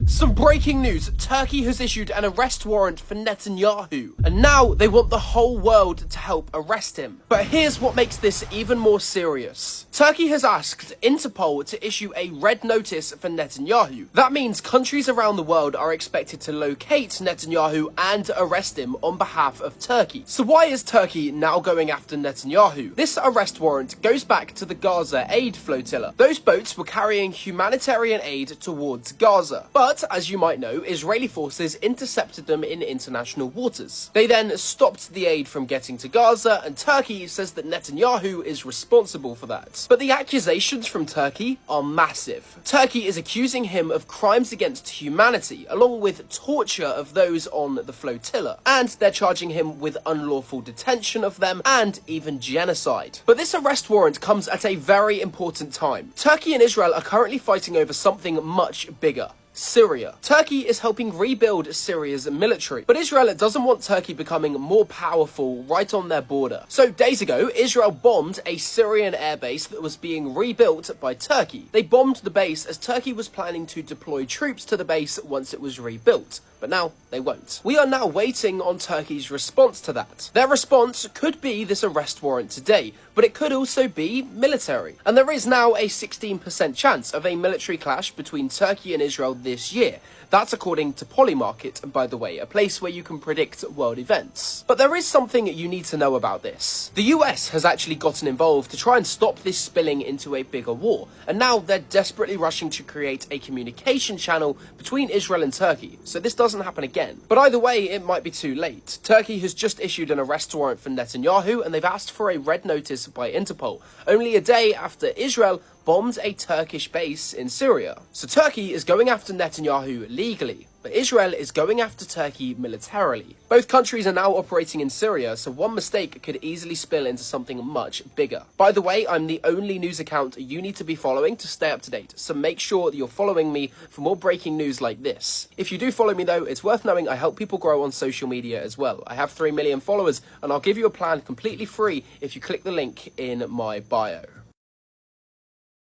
Some breaking news. Turkey has issued an arrest warrant for Netanyahu, and now they want the whole world to help arrest him. But here's what makes this even more serious. Turkey has asked Interpol to issue a red notice for Netanyahu. That means countries around the world are expected to locate Netanyahu and arrest him on behalf of Turkey. So why is Turkey now going after Netanyahu? This arrest warrant goes back to the Gaza aid flotilla. Those boats were carrying humanitarian aid towards Gaza. But, as you might know, Israeli forces intercepted them in international waters. They then stopped the aid from getting to Gaza, and Turkey says that Netanyahu is responsible for that. But the accusations from Turkey are massive. Turkey is accusing him of crimes against humanity, along with torture of those on the flotilla. And they're charging him with unlawful detention of them, and even genocide. But this arrest warrant comes at a very important time. Turkey and Israel are currently fighting over something much bigger. Syria. Turkey is helping rebuild Syria's military, but Israel doesn't want Turkey becoming more powerful right on their border. So days ago, Israel bombed a Syrian airbase that was being rebuilt by Turkey. They bombed the base as Turkey was planning to deploy troops to the base once it was rebuilt. But now they won't. We are now waiting on Turkey's response to that. Their response could be this arrest warrant today, but it could also be military. And there is now a 16% chance of a military clash between Turkey and Israel this year. That's according to Polymarket, by the way, a place where you can predict world events. But there is something you need to know about this. The US has actually gotten involved to try and stop this spilling into a bigger war, and now they're desperately rushing to create a communication channel between Israel and Turkey, so this doesn't happen again. But either way, it might be too late. Turkey has just issued an arrest warrant for Netanyahu, and they've asked for a red notice by Interpol, only a day after Israel bombed a Turkish base in Syria. So Turkey is going after Netanyahu legally, but Israel is going after Turkey militarily. Both countries are now operating in Syria, so one mistake could easily spill into something much bigger. By the way, I'm the only news account you need to be following to stay up to date, so make sure that you're following me for more breaking news like this. If you do follow me though, it's worth knowing I help people grow on social media as well. I have 3 million followers, and I'll give you a plan completely free if you click the link in my bio.